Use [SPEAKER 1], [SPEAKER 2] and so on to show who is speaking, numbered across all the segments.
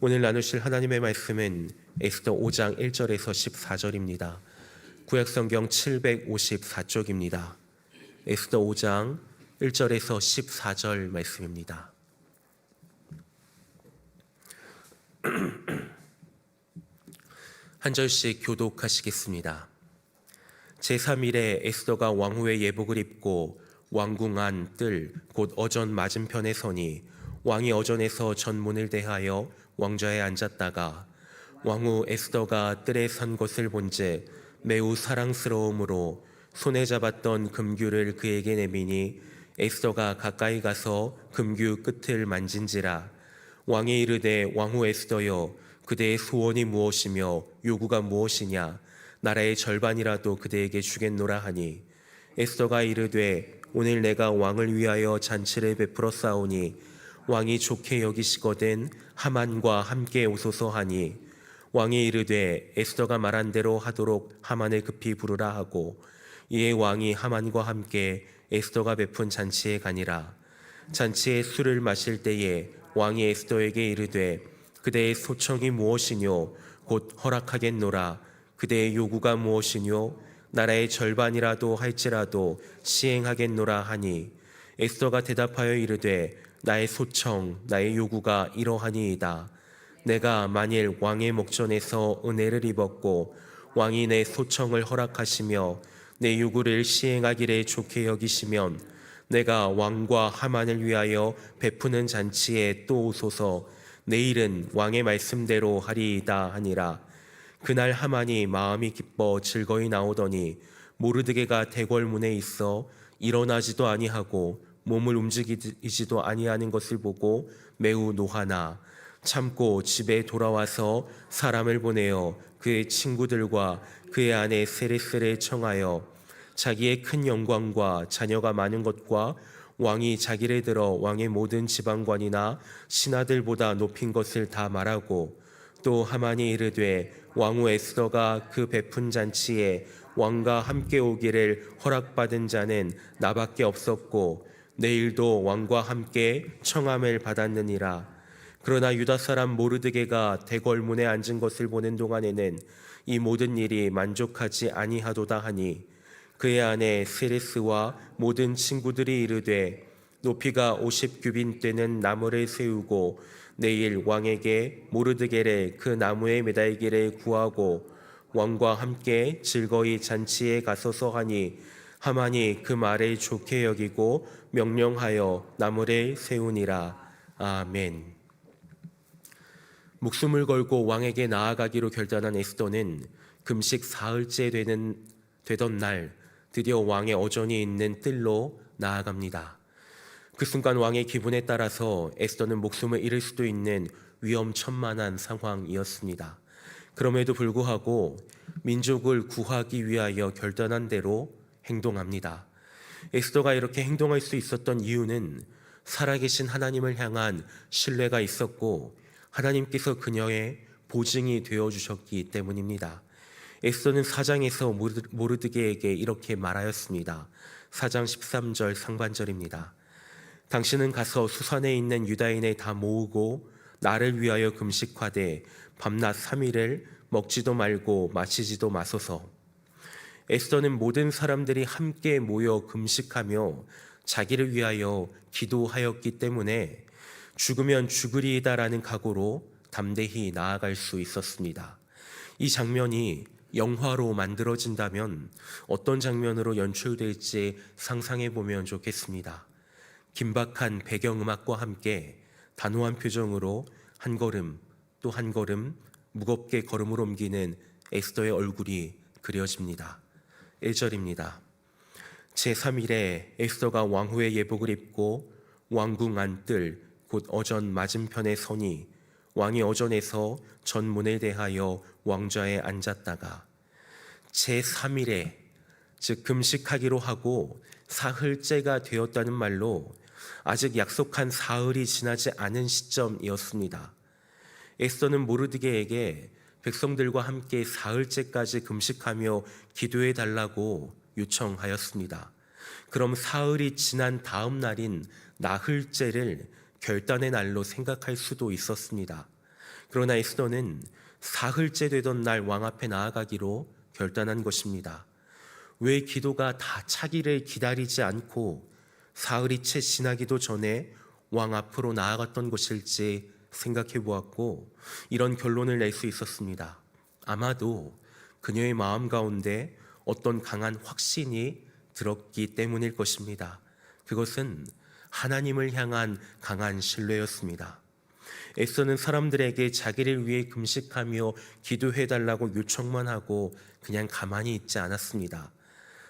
[SPEAKER 1] 오늘 나누실 하나님의 말씀은 에스더 5장 1절에서 14절입니다. 구약성경 754쪽입니다. 에스더 5장 1절에서 14절 말씀입니다. 한 절씩 교독하시겠습니다. 제3일에 에스더가 왕후의 예복을 입고 왕궁 안 뜰 곧 어전 맞은편에 서니 왕이 어전에서 전문을 대하여 왕좌에 앉았다가 왕후 에스더가 뜰에 선 것을 본즉 매우 사랑스러움으로 손에 잡았던 금규를 그에게 내미니 에스더가 가까이 가서 금규 끝을 만진지라. 왕이 이르되 왕후 에스더여 그대의 소원이 무엇이며 요구가 무엇이냐 나라의 절반이라도 그대에게 주겠노라 하니 에스더가 이르되 오늘 내가 왕을 위하여 잔치를 베풀어 싸우니 왕이 좋게 여기시거든 하만과 함께 오소서 하니 왕이 이르되 에스더가 말한 대로 하도록 하만을 급히 부르라 하고 이에 왕이 하만과 함께 에스더가 베푼 잔치에 가니라. 잔치에 술을 마실 때에 왕이 에스더에게 이르되 그대의 소청이 무엇이뇨 곧 허락하겠노라. 그대의 요구가 무엇이뇨 나라의 절반이라도 할지라도 시행하겠노라 하니 에스더가 대답하여 이르되 나의 소청 나의 요구가 이러하니이다. 내가 만일 왕의 목전에서 은혜를 입었고 왕이 내 소청을 허락하시며 내 요구를 시행하기를 좋게 여기시면 내가 왕과 하만을 위하여 베푸는 잔치에 또 오소서. 내일은 왕의 말씀대로 하리이다 하니라. 그날 하만이 마음이 기뻐 즐거이 나오더니 모르드게가 대궐문에 있어 일어나지도 아니하고 몸을 움직이지도 아니하는 것을 보고 매우 노하나 참고 집에 돌아와서 사람을 보내어 그의 친구들과 그의 아내 세레스를 청하여 자기의 큰 영광과 자녀가 많은 것과 왕이 자기를 들어 왕의 모든 지방관이나 신하들보다 높인 것을 다 말하고 또 하만이 이르되 왕후 에스더가 그 베푼 잔치에 왕과 함께 오기를 허락받은 자는 나밖에 없었고 내일도 왕과 함께 청함을 받았느니라. 그러나 유다 사람 모르드게가 대궐문에 앉은 것을 보는 동안에는 이 모든 일이 만족하지 아니하도다 하니 그의 아내 세레스와 모든 친구들이 이르되 높이가 50규빗 되는 나무를 세우고 내일 왕에게 모르드게를 그 나무에 매달기를 구하고 왕과 함께 즐거이 잔치에 가소서 하니 하만이 그 말을 좋게 여기고 명령하여 나무를 세우니라. 아멘. 목숨을 걸고 왕에게 나아가기로 결단한 에스더는 금식 사흘째 되던 날 드디어 왕의 어전이 있는 뜰로 나아갑니다. 그 순간 왕의 기분에 따라서 에스더는 목숨을 잃을 수도 있는 위험천만한 상황이었습니다. 그럼에도 불구하고 민족을 구하기 위하여 결단한 대로 행동합니다. 에스더가 이렇게 행동할 수 있었던 이유는 살아계신 하나님을 향한 신뢰가 있었고 하나님께서 그녀의 보증이 되어주셨기 때문입니다. 에스더는 4장에서 모르드게에게 이렇게 말하였습니다. 4장 13절 상반절입니다. 당신은 가서 수산에 있는 유다인을 다 모으고 나를 위하여 금식하되 밤낮 3일을 먹지도 말고 마시지도 마소서. 에스더는 모든 사람들이 함께 모여 금식하며 자기를 위하여 기도하였기 때문에 죽으면 죽으리이다라는 각오로 담대히 나아갈 수 있었습니다. 이 장면이 영화로 만들어진다면 어떤 장면으로 연출될지 상상해 보면 좋겠습니다. 긴박한 배경음악과 함께 단호한 표정으로 한 걸음 또 한 걸음 무겁게 걸음을 옮기는 에스더의 얼굴이 그려집니다. 1절입니다. 제3일에 에스더가 왕후의 예복을 입고 왕궁 안 뜰 곧 어전 맞은편에 서니 왕이 어전에서 전문을 대하여 왕좌에 앉았다가 제3일에 즉 금식하기로 하고 사흘째가 되었다는 말로 아직 약속한 사흘이 지나지 않은 시점이었습니다. 에스더는 모르드게에게 백성들과 함께 사흘째까지 금식하며 기도해 달라고 요청하였습니다. 그럼 사흘이 지난 다음 날인 나흘째를 결단의 날로 생각할 수도 있었습니다. 그러나 에스더는 사흘째 되던 날 왕 앞에 나아가기로 결단한 것입니다. 왜 기도가 다 차기를 기다리지 않고 사흘이 채 지나기도 전에 왕 앞으로 나아갔던 것일지 생각해 보았고, 이런 결론을 낼 수 있었습니다. 아마도 그녀의 마음 가운데 어떤 강한 확신이 들었기 때문일 것입니다. 그것은 하나님을 향한 강한 신뢰였습니다. 에스더는 사람들에게 자기를 위해 금식하며 기도해달라고 요청만 하고 그냥 가만히 있지 않았습니다.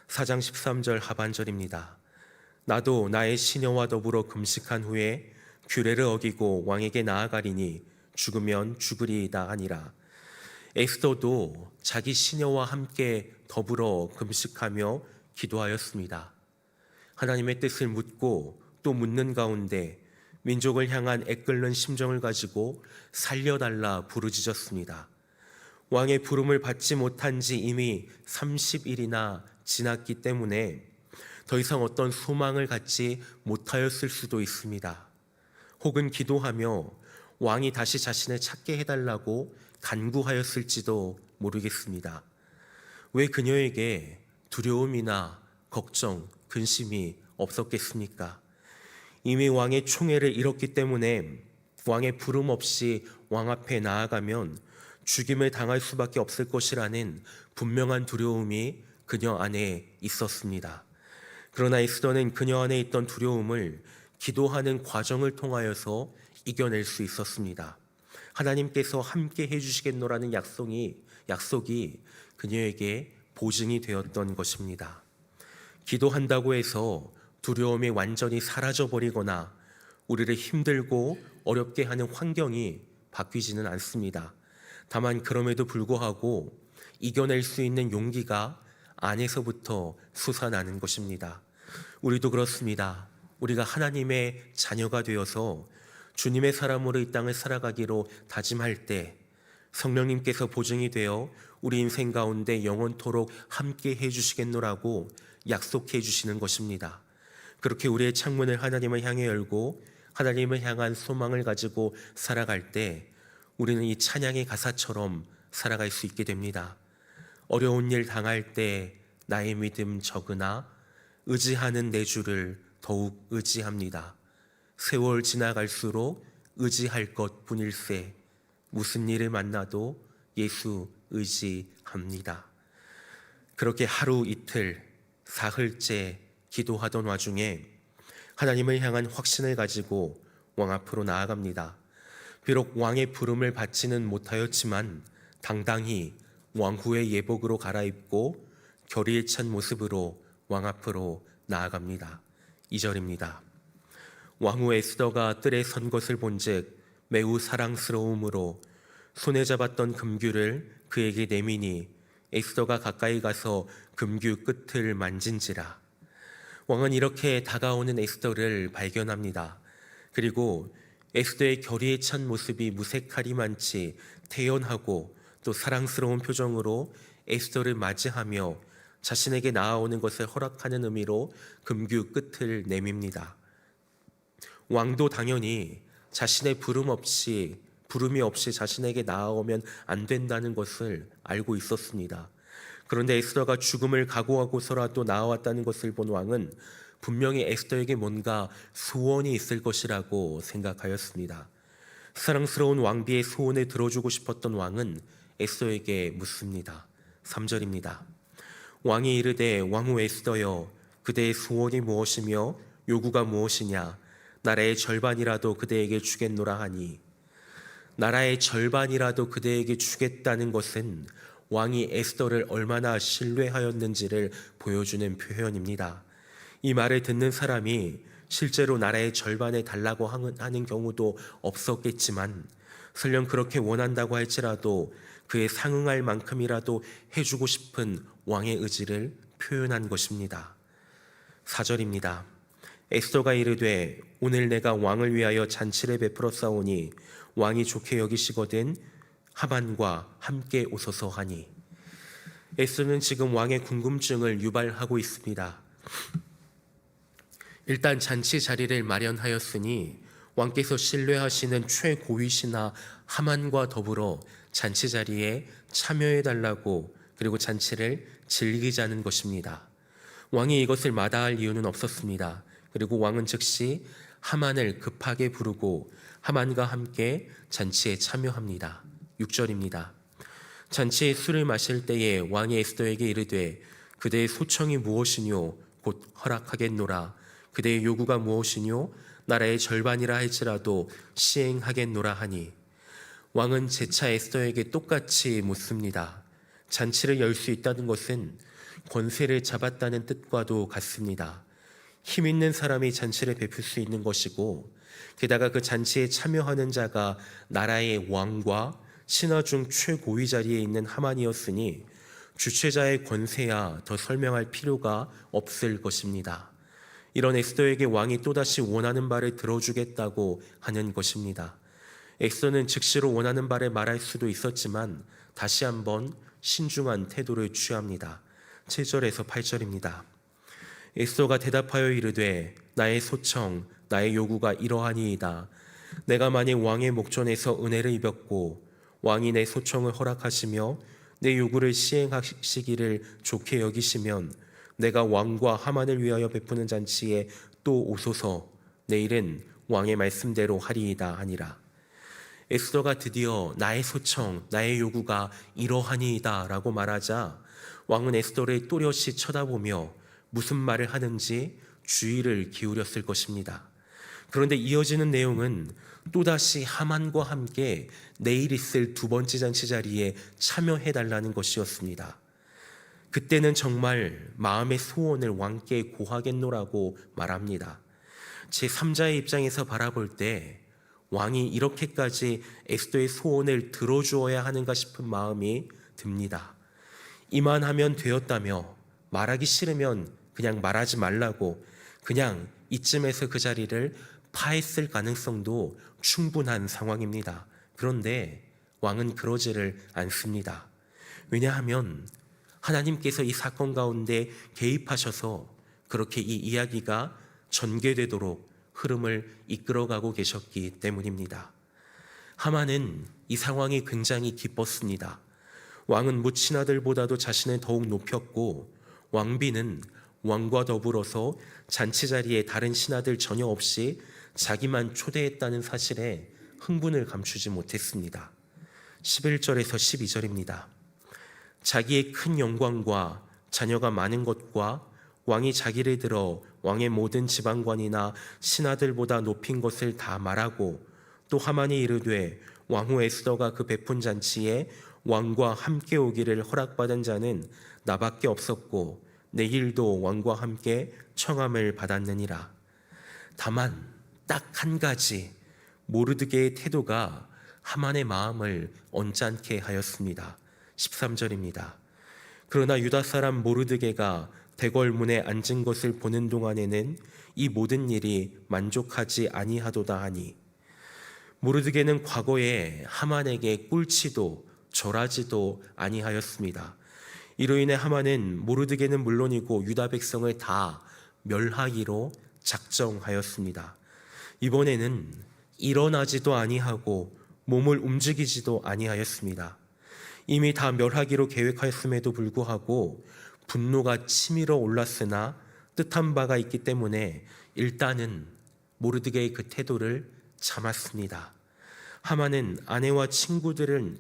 [SPEAKER 1] 4장 13절 하반절입니다. 나도 나의 시녀와 더불어 금식한 후에 규례를 어기고 왕에게 나아가리니 죽으면 죽으리이다 하니라. 에스더도 자기 시녀와 함께 더불어 금식하며 기도하였습니다. 하나님의 뜻을 묻고 또 묻는 가운데 민족을 향한 애끓는 심정을 가지고 살려달라 부르짖었습니다. 왕의 부름을 받지 못한 지 이미 30일이나 지났기 때문에 더 이상 어떤 소망을 갖지 못하였을 수도 있습니다. 혹은 기도하며 왕이 다시 자신을 찾게 해달라고 간구하였을지도 모르겠습니다. 왜 그녀에게 두려움이나 걱정, 근심이 없었겠습니까? 이미 왕의 총애를 잃었기 때문에 왕의 부름 없이 왕 앞에 나아가면 죽임을 당할 수밖에 없을 것이라는 분명한 두려움이 그녀 안에 있었습니다. 그러나 에스더는 그녀 안에 있던 두려움을 기도하는 과정을 통하여서 이겨낼 수 있었습니다. 하나님께서 함께 해주시겠노라는 약속이 그녀에게 보증이 되었던 것입니다. 기도한다고 해서 두려움이 완전히 사라져버리거나 우리를 힘들고 어렵게 하는 환경이 바뀌지는 않습니다. 다만 그럼에도 불구하고 이겨낼 수 있는 용기가 안에서부터 솟아나는 것입니다. 우리도 그렇습니다. 우리가 하나님의 자녀가 되어서 주님의 사람으로 이 땅을 살아가기로 다짐할 때 성령님께서 보증이 되어 우리 인생 가운데 영원토록 함께 해주시겠노라고 약속해 주시는 것입니다. 그렇게 우리의 창문을 하나님을 향해 열고 하나님을 향한 소망을 가지고 살아갈 때 우리는 이 찬양의 가사처럼 살아갈 수 있게 됩니다. 어려운 일 당할 때 나의 믿음 적으나 의지하는 내 주를 더욱 의지합니다. 세월 지나갈수록 의지할 것 뿐일세. 무슨 일을 만나도 예수 의지합니다. 그렇게 하루 이틀 사흘째 기도하던 와중에 하나님을 향한 확신을 가지고 왕 앞으로 나아갑니다. 비록 왕의 부름을 받지는 못하였지만 당당히 왕후의 예복으로 갈아입고 결의에 찬 모습으로 왕 앞으로 나아갑니다. 2절입니다. 왕후 에스더가 뜰에 선 것을 본즉 매우 사랑스러움으로 손에 잡았던 금규를 그에게 내미니 에스더가 가까이 가서 금규 끝을 만진지라. 왕은 이렇게 다가오는 에스더를 발견합니다. 그리고 에스더의 결의에 찬 모습이 무색하리만치 태연하고 또 사랑스러운 표정으로 에스더를 맞이하며 자신에게 나아오는 것을 허락하는 의미로 금규 끝을 내밉니다. 왕도 당연히 자신의 부름이 없이 자신에게 나아오면 안 된다는 것을 알고 있었습니다. 그런데 에스더가 죽음을 각오하고서라도 나아왔다는 것을 본 왕은 분명히 에스더에게 뭔가 소원이 있을 것이라고 생각하였습니다. 사랑스러운 왕비의 소원을 들어주고 싶었던 왕은 에스더에게 묻습니다. 3절입니다. 왕이 이르되 왕후 에스더여 그대의 소원이 무엇이며 요구가 무엇이냐 나라의 절반이라도 그대에게 주겠노라 하니, 나라의 절반이라도 그대에게 주겠다는 것은 왕이 에스더를 얼마나 신뢰하였는지를 보여주는 표현입니다. 이 말을 듣는 사람이 실제로 나라의 절반에 달라고 하는 경우도 없었겠지만 설령 그렇게 원한다고 할지라도 그에 상응할 만큼이라도 해주고 싶은 왕의 의지를 표현한 것입니다. 4절입니다. 에스더가 이르되 오늘 내가 왕을 위하여 잔치를 베풀어 싸우니 왕이 좋게 여기시거든 하만과 함께 오소서 하니. 에스더는 지금 왕의 궁금증을 유발하고 있습니다. 일단 잔치 자리를 마련하였으니 왕께서 신뢰하시는 최고위시나 하만과 더불어 잔치 자리에 참여해달라고, 그리고 잔치를 즐기자는 것입니다. 왕이 이것을 마다할 이유는 없었습니다. 그리고 왕은 즉시 하만을 급하게 부르고 하만과 함께 잔치에 참여합니다. 6절입니다. 잔치에 술을 마실 때에 왕이 에스더에게 이르되 그대의 소청이 무엇이뇨 곧 허락하겠노라. 그대의 요구가 무엇이뇨 나라의 절반이라 할지라도 시행하겠노라 하니, 왕은 재차 에스더에게 똑같이 묻습니다. 잔치를 열 수 있다는 것은 권세를 잡았다는 뜻과도 같습니다. 힘 있는 사람이 잔치를 베풀 수 있는 것이고, 게다가 그 잔치에 참여하는 자가 나라의 왕과 신하 중 최고위 자리에 있는 하만이었으니 주최자의 권세야 더 설명할 필요가 없을 것입니다. 이런 에스더에게 왕이 또다시 원하는 바를 들어주겠다고 하는 것입니다. 에스더는 즉시로 원하는 바를 말할 수도 있었지만 다시 한번 신중한 태도를 취합니다. 7절에서 8절입니다. 에스더가 대답하여 이르되 나의 소청 나의 요구가 이러하니이다. 내가 만일 왕의 목전에서 은혜를 입었고 왕이 내 소청을 허락하시며 내 요구를 시행하시기를 좋게 여기시면 내가 왕과 하만을 위하여 베푸는 잔치에 또 오소서. 내일은 왕의 말씀대로 하리이다 하니라. 에스더가 드디어 나의 소청, 나의 요구가 이러하니이다 라고 말하자 왕은 에스더를 또렷이 쳐다보며 무슨 말을 하는지 주의를 기울였을 것입니다. 그런데 이어지는 내용은 또다시 하만과 함께 내일 있을 두 번째 잔치 자리에 참여해달라는 것이었습니다. 그때는 정말 마음의 소원을 왕께 고하겠노라고 말합니다. 제3자의 입장에서 바라볼 때 왕이 이렇게까지 에스더의 소원을 들어주어야 하는가 싶은 마음이 듭니다. 이만하면 되었다며 말하기 싫으면 그냥 말하지 말라고 그냥 이쯤에서 그 자리를 파했을 가능성도 충분한 상황입니다. 그런데 왕은 그러지를 않습니다. 왜냐하면 하나님께서 이 사건 가운데 개입하셔서 그렇게 이 이야기가 전개되도록 흐름을 이끌어가고 계셨기 때문입니다. 하만은 이 상황이 굉장히 기뻤습니다. 왕은 맏신하들보다도 자신을 더욱 높였고 왕비는 왕과 더불어서 잔치 자리에 다른 신하들 전혀 없이 자기만 초대했다는 사실에 흥분을 감추지 못했습니다. 11절에서 12절입니다. 자기의 큰 영광과 자녀가 많은 것과 왕이 자기를 들어 왕의 모든 지방관이나 신하들보다 높인 것을 다 말하고, 또 하만이 이르되 왕후 에스더가 그 베푼 잔치에 왕과 함께 오기를 허락받은 자는 나밖에 없었고 내일도 왕과 함께 청함을 받았느니라. 다만 딱 한 가지, 모르드게의 태도가 하만의 마음을 언짢게 하였습니다. 13절입니다. 그러나 유다 사람 모르드게가 대궐문에 앉은 것을 보는 동안에는 이 모든 일이 만족하지 아니하도다 하니, 모르드게는 과거에 하만에게 꿀치도 절하지도 아니하였습니다. 이로 인해 하만은 모르드게는 물론이고 유다 백성을 다 멸하기로 작정하였습니다. 이번에는 일어나지도 아니하고 몸을 움직이지도 아니하였습니다. 이미 다 멸하기로 계획하였음에도 불구하고 분노가 치밀어 올랐으나 뜻한 바가 있기 때문에 일단은 모르드게의 그 태도를 참았습니다. 하만의 아내와 친구들은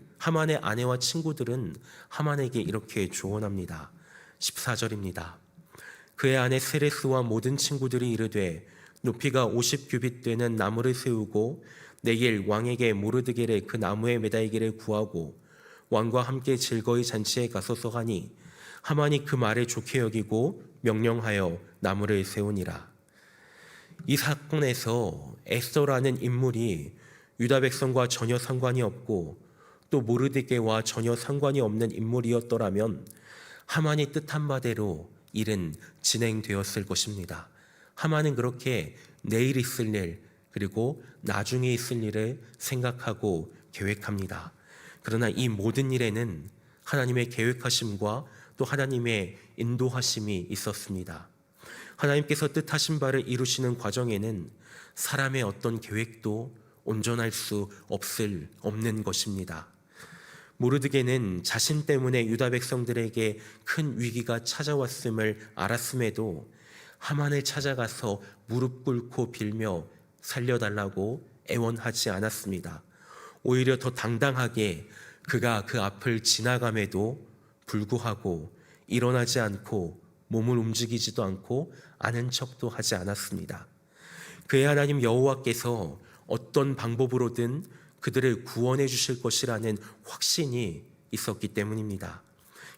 [SPEAKER 1] 하만에게 이렇게 조언합니다. 14절입니다. 그의 아내 세레스와 모든 친구들이 이르되 높이가 50규빗 되는 나무를 세우고 내일 왕에게 모르드게를 그 나무에 매달기를 구하고 왕과 함께 즐거이 잔치에 가소서 하니, 하만이 그 말을 좋게 여기고 명령하여 나무를 세우니라. 이 사건에서 에스더라는 인물이 유다 백성과 전혀 상관이 없고 또 모르드게와 전혀 상관이 없는 인물이었더라면 하만이 뜻한 바대로 일은 진행되었을 것입니다. 하만은 그렇게 내일 있을 일 그리고 나중에 있을 일을 생각하고 계획합니다. 그러나 이 모든 일에는 하나님의 계획하심과 또 하나님의 인도하심이 있었습니다. 하나님께서 뜻하신 바를 이루시는 과정에는 사람의 어떤 계획도 온전할 수 없는 것입니다. 모르드게는 자신 때문에 유다 백성들에게 큰 위기가 찾아왔음을 알았음에도 하만을 찾아가서 무릎 꿇고 빌며 살려달라고 애원하지 않았습니다. 오히려 더 당당하게 그가 그 앞을 지나감에도 불구하고 일어나지 않고 몸을 움직이지도 않고 아는 척도 하지 않았습니다. 그의 하나님 여호와께서 어떤 방법으로든 그들을 구원해 주실 것이라는 확신이 있었기 때문입니다.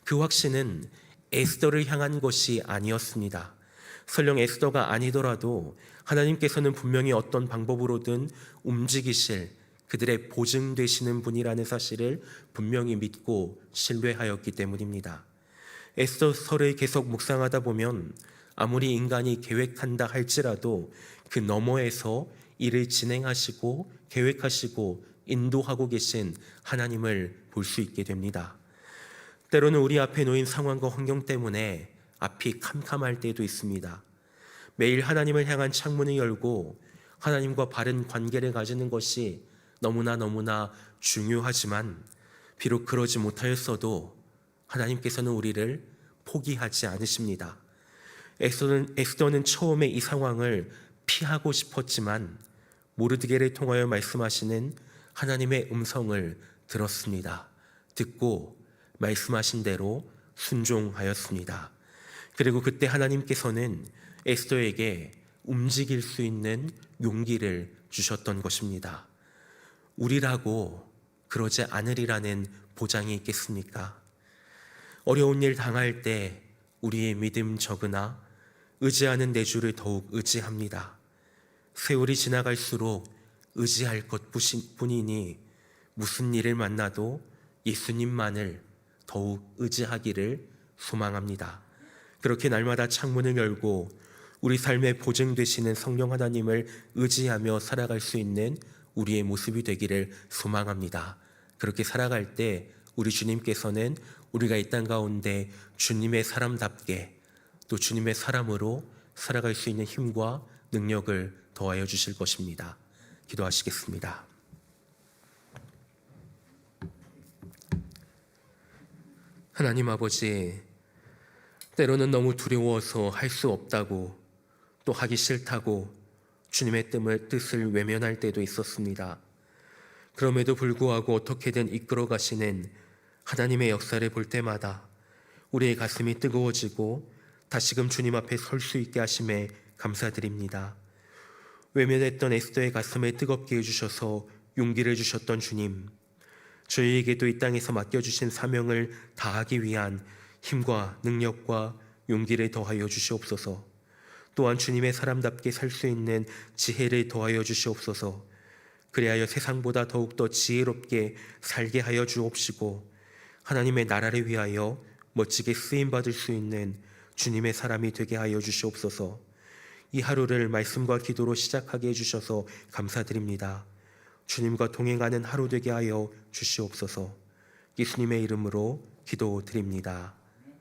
[SPEAKER 1] 그 확신은 에스더를 향한 것이 아니었습니다. 설령 에스더가 아니더라도 하나님께서는 분명히 어떤 방법으로든 움직이실 그들의 보증 되시는 분이라는 사실을 분명히 믿고 신뢰하였기 때문입니다. 에스더서를 계속 묵상하다 보면 아무리 인간이 계획한다 할지라도 그 너머에서 일을 진행하시고 계획하시고 인도하고 계신 하나님을 볼 수 있게 됩니다. 때로는 우리 앞에 놓인 상황과 환경 때문에 앞이 캄캄할 때도 있습니다. 매일 하나님을 향한 창문을 열고 하나님과 바른 관계를 가지는 것이 너무나 중요하지만 비록 그러지 못하였어도 하나님께서는 우리를 포기하지 않으십니다. 에스더는 처음에 이 상황을 피하고 싶었지만 모르드게를 통하여 말씀하시는 하나님의 음성을 들었습니다. 듣고 말씀하신 대로 순종하였습니다. 그리고 그때 하나님께서는 에스더에게 움직일 수 있는 용기를 주셨던 것입니다. 우리라고 그러지 않으리라는 보장이 있겠습니까? 어려운 일 당할 때 우리의 믿음 적으나 의지하는 내 주를 더욱 의지합니다. 세월이 지나갈수록 의지할 것뿐이니 무슨 일을 만나도 예수님만을 더욱 의지하기를 소망합니다. 그렇게 날마다 창문을 열고 우리 삶의 보증 되시는 성령 하나님을 의지하며 살아갈 수 있는 우리의 모습이 되기를 소망합니다. 그렇게 살아갈 때 우리 주님께서는 우리가 이 땅 가운데 주님의 사람답게 또 주님의 사람으로 살아갈 수 있는 힘과 능력을 더하여 주실 것입니다. 기도하시겠습니다. 하나님 아버지, 때로는 너무 두려워서 할 수 없다고 또 하기 싫다고 주님의 뜻을 외면할 때도 있었습니다. 그럼에도 불구하고 어떻게든 이끌어 가시는 하나님의 역사를 볼 때마다 우리의 가슴이 뜨거워지고 다시금 주님 앞에 설 수 있게 하심에 감사드립니다. 외면했던 에스더의 가슴을 뜨겁게 해주셔서 용기를 주셨던 주님, 저희에게도 이 땅에서 맡겨주신 사명을 다하기 위한 힘과 능력과 용기를 더하여 주시옵소서. 또한 주님의 사람답게 살 수 있는 지혜를 더하여 주시옵소서. 그리하여 세상보다 더욱더 지혜롭게 살게 하여 주옵시고 하나님의 나라를 위하여 멋지게 쓰임받을 수 있는 주님의 사람이 되게 하여 주시옵소서. 이 하루를 말씀과 기도로 시작하게 해주셔서 감사드립니다. 주님과 동행하는 하루 되게 하여 주시옵소서. 예수님의 이름으로 기도드립니다.